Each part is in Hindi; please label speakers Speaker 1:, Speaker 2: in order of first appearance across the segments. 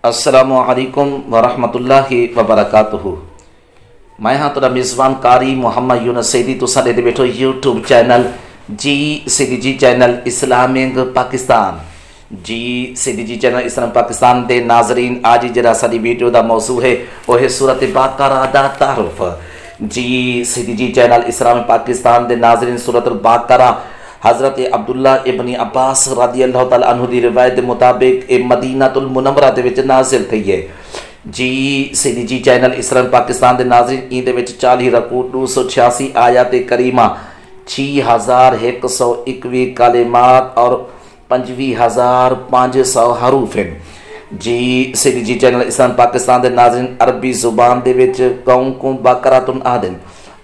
Speaker 1: अस्सलामुअलैकुम वरहमतुल्लाहि वबरकातुहू। मैं हाँ तुरा मेज़बान कारी मुहम्मद यूनुस सैदी तुसा दे बैठो यूट्यूब चैनल जी सैदी जी चैनल इस्लामिक पाकिस्तान जी सैदी जी चैनल इस्लाम पाकिस्तान दे नाजरीन आज जरा साडी वीडियो दा मौजू है वह है सूरत बकरा दा तारुफ। जी सैदी जी चैनल इस्लाम पाकिस्तान दे नाजरीन सूरत बकरा हज़रत अब्दुल्ला इब्न अब्बास रदी अल्लाह तआला अन्हु दी रिवायत के मुताबिक ए मदीनातुल मुनव्वरा दे विच नाज़िल थई है। जी सैदी जी चैनल इस्लाम पाकिस्तान के नाज़रीन इन दे विच 40 रकू 286 आयत करीमा 6121 कलिमात और 25,500 हरूफ हैं। जी सैदी जी चैनल इस्लाम पाकिस्तान के नाज़रीन अरबी जुबान दे विच कौम को बकरातुन आदन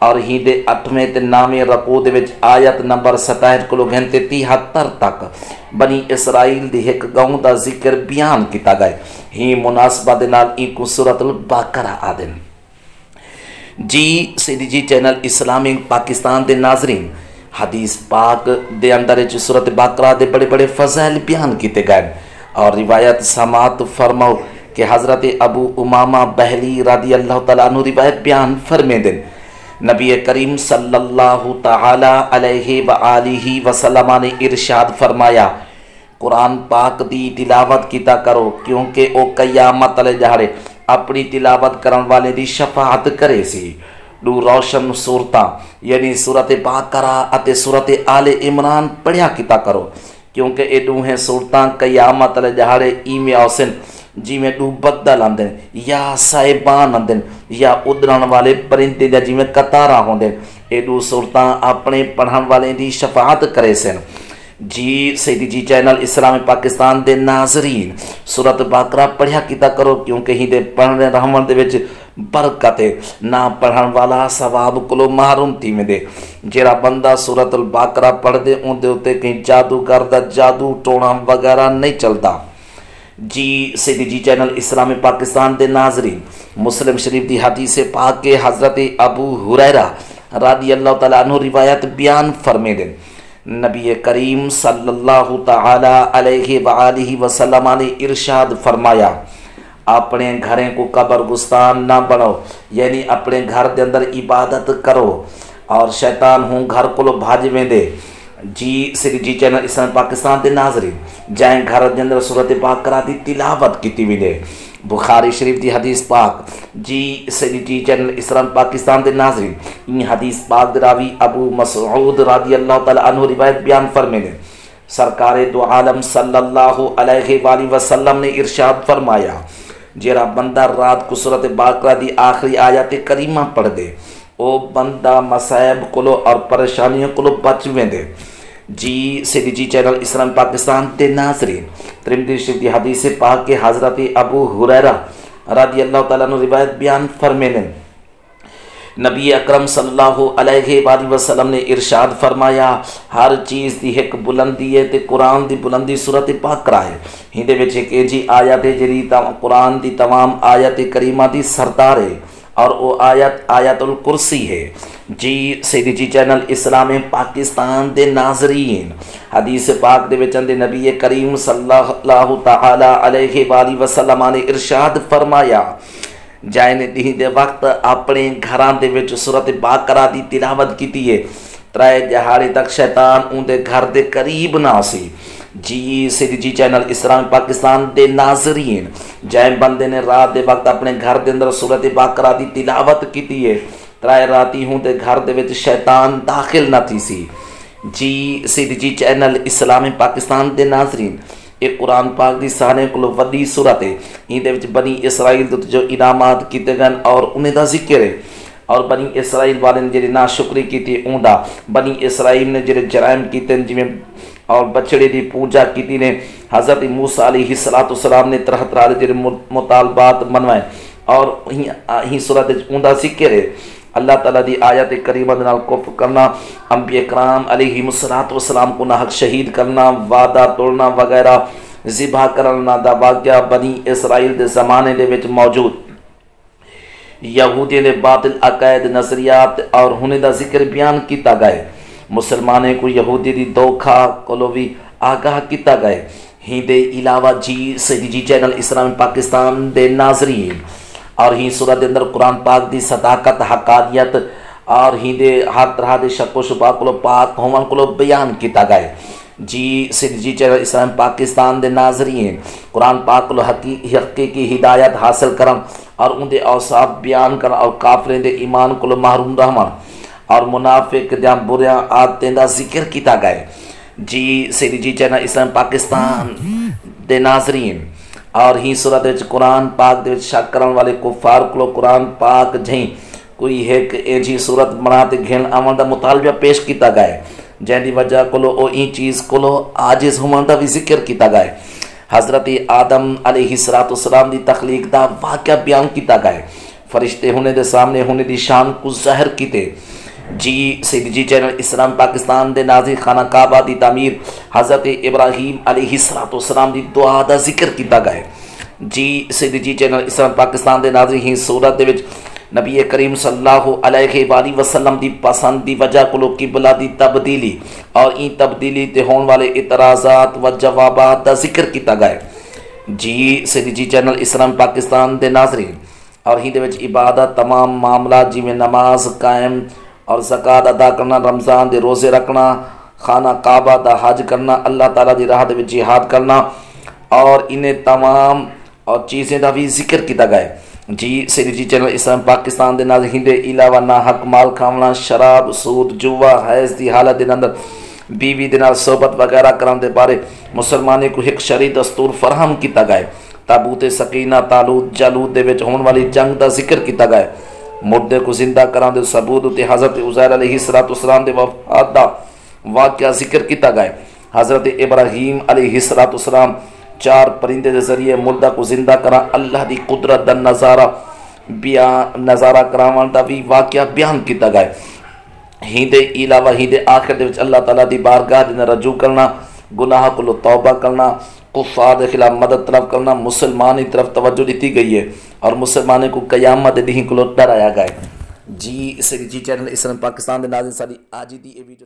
Speaker 1: और ही दे 8वें ते 9वें रकू दे विच आयत नंबर 27 को लेकर 73 तक बनी इसराइल दी एक गांव दा जिक्र बयान किया गया। ही मुनासबत दे नाल इको सूरतुल बकरा आदन। जी सैदी जी चैनल इस्लामिक पाकिस्तान दे नाजरीन हदीस पाक दे अंदर सूरत बकरा दे बड़े बड़े फज़ाइल बयान किए गए और रिवायत समात फरमाओ कि हज़रत अबू उमामा बहली रदी अल्लाह तआला अन्हु रिवायत बयान फरमे दिन नबी करीम सल्लल्लाहु तआला अलैहि व आलिहि वसल्लम ने इरशाद फरमाया, कुरान पाक दी तिलावत किया करो क्योंकि ओ कयामत वाले दिहाड़े अपनी तिलावत करने वाले दी शफाअत करे सी। दो रोशन सूरतां यानी सूरत बकरा अते सूरत आले इमरान पढ़िया किया करो क्योंकि ये दोहें सूरतां कयामत वाले दिहाड़े इवें आसन जिमें दो बदल आंदे या साहिबान आंदे या उड़न वाले परिंदे या जिमें कतारा होंदे। ये दो सूरतां अपने पढ़न वाले दी शफाअत करे सन। जी सैदी जी चैनल इस्लाम पाकिस्तान दे नाजरीन सूरत बकरा पढ़िया किया करो क्योंकि ही दे पढ़ने रहमत दे विच बरकत है ना पढ़न वाला सवाब को महरूम थी में दे। जेड़ा बंदा सूरतुल बकरा पढ़ दे उनके उत्ते कहीं जादूगर दा जादू टोना वगैरह नहीं चलता। जी सैदी जी चैनल इस्लाम पाकिस्तान दे नाजरीन मुस्लिम शरीफ दी हदीस पाक के हज़रत अबू हुरैरा रदी अल्लाह तआला अन्हु रिवायत बयान फरमे दे नबी करीम सल्लल्लाहु तआला अलैहि व आलिहि वसल्लम ने इरशाद फरमाया, अपने घरें को कब्रगुस्तान ना बनो यानी अपने घर के अंदर इबादत करो और शैतान हूँ घर को भाजवें दे। जी सैदी जी चैनल इस्लाम पाकिस्तान के नाजरीन जैं घर के अंदर सूरत बकरा की तिलावत की विदे बुखारी शरीफ की हदीस पाक। जी सैदी जी चैनल इस्लाम पाकिस्तान के नाजरीन इन हदीस पाक रावी अबू मसऊद रदी अल्लाह तआला अन्हु रिवायत बयान फरमे ने सरकार दो आलम सल्लल्लाहु अलैहि वसल्लम ने इरशाद फरमाया, जेरा बंदा रात को सूरत बकरा की आखिरी आयत करीमा पढ़ दे ओ बंदा मसायब को और परेशानियों को बच वेंदे। जी सैदी जी चैनल इस्लाम पाकिस्तान के नाजरीन तिरमिज़ी शरीफ की हदीस पाक के हज़रत अबू हुरैरा रदी अल्लाह तआला अन्हु रिवायत बयान फरमे ने नबी अकरम सल्लल्लाहु अलैहि वसल्लम ने इरशाद फरमाया, हर चीज़ की एक बुलंदी है तो कुरान की बुलंदी सूरत बकरा है। हिंदे विच एक जी आयत है जी कुरान की तमाम आयत करीमा की सरदार है और वो आयत आयतुल कुर्सी है। जी सैदी जी चैनल इस्लाम पाकिस्तान दे नाजरीन हदीस पाक दे विच नबी करीम सल्लल्लाहु तआला अलैहि वसल्लम ने इरशाद फरमाया, जाने दी दे वक्त अपने घरां दे विच सूरत बकरा दी तिलावत कीती है 3 दिहाड़े तक शैतान उनके घर दे करीब ना सी। जी सैदी जी चैनल इस्लाम पाकिस्तान दे नाजरीन जै बंदे ने रात दे वक्त अपने घर के अंदर सूरत बकरा की तिलावत की है 3 राती हूँ तो घर दे विच शैतान दाखिल ना थी सी। जी सैदी जी चैनल इस्लाम पाकिस्तान के नाजरीन एक कुरान पाक की सारे को वड्डी सूरत है। इहदे विच बनी इसराइल जो इनामात किए गए और उन्हें दा जिक्र है और बनी इसराइल वाले ने जी नाशुक्री की ऊँडा बनी इसराइल ने जो जराइम किए जिमें और बछड़े की पूजा की ने हज़रत मूसा अलैहिस्सलाम ने तरह तरह के मुतालबात मनवाए और ही सूरत ऊँदा जिक्र है अल्लाह ताला दी आयत करीमा दे नाल कुफ्र करना अंबिया कराम अलैहिमुस्सलाम को नाहक शहीद करना वादा तोड़ना वगैरह ज़िबा करना दा वाक़या बनी इसराइल के ज़माने दे विच मौजूद यहूदियों के बातिल अकायद नज़रियात और हुने दा जिक्र बयान किया गया। मुसलमाने को यहूदी दी धोखा को भी आगाह किया गया। ही दे इलावा जी सदी चैनल इस्लामी पाकिस्तान दे नाजरीन और ही सूरत अंदर कुरान पाक दी सदाकत हकानियत और ही दे हर तरह के शको शुबा को पाक होवन को बयान किया गया। जी सदी चैनल इस्लामी पाकिस्तान दे नाजरीन कुरान पाक को हकीकी हिदायत हासिल करन और उनके औसाफ बयान कर और काफिरें दे ईमान को महरूम रहमन और मुनाफिक दियां बुरियां आदतें दा जिक्र किया गया। जी सदी चैनल इस्लामी पाकिस्तान दे नाजरीन और ही सूरत विच कुरान पाक दे विच शक करन वाले कुफार को कुरान पाक जहीं कोई एक ऐसी सूरत बनाते घेन अमल का मुतालबा पेश किया गया जैसी वजह को ई चीज़ को आजिज़ होने का भी जिक्र किया गया। हज़रत आदम अलैहिस्सलाम की तखलीक का वाक़या बयान किया गया। फरिश्ते होने के सामने होने की शान को ज़ाहिर किते। जी सदी चैनल इस्लाम पाकिस्तान दे नाज़रीन खाना काबा की तामीर हज़रत इब्राहीम अलैहिस्सलाम की दुआ का जिक्र किया गया। जी सदी चैनल इस्लाम पाकिस्तान दे नाज़रीन ही सूरत दे विच नबी करीम सल्लल्लाहु अलैहि वसल्लम की पसंद की वजह को किबला की तब्दीली और इन तब्दीली ते होने वाले इतराज़ात व जवाबात का जिक्र किया गया। जी सदी चैनल इस्लाम पाकिस्तान दे नाजरीन और ही इबादत तमाम मामला जिमें नमाज कायम और ज़कात अदा करना, रमज़ान के रोज़े रखना, खाना काबा दा हज करना, अल्लाह ताला की राह दे जिहाद करना और इन्हें तमाम और चीज़ें का भी जिक्र किया गया। जी सदी चैनल इस्लाम पाकिस्तान के नाज़रीन दे इलावा ना हक माल खावना, शराब, सूद, जुआ, हैज़ की हालत के अंदर बीवी के नाल सोबत वगैरह करने के बारे मुसलमानों को एक शरी दस्तूर फराहम किया गया। ताबूत सकीना तालूत जालूत दे विच होने वाली जंग का जिक्र किया गया। मुर्दे को जिंदा कराने के सबूत उत्ते हज़रत उज़ैर अलैहिस्सलाम के वफात का वाक़या जिक्र किया गया। हज़रत इब्राहीम अलैहिस्सलाम 4 परिंदे के जरिए मुर्दा को जिंदा करा अल्लाह की कुदरत का नज़ारा करावन का भी वाक़या बयान किया गया। ही दे इलावा ही दे आखिर दे विच अल्लाह ताला की बारगाह दे रजू करना, गुनाह को तौबा करना, कुफार के खिलाफ मदद तलब करना, मुसलमान की तरफ तवज्जो दी गई है और मुसलमानों को क़यामत दी को डराया गया। जी सदी चैनल इस्लाम पाकिस्तान के नाज़रीन साडी आज दी वीडियो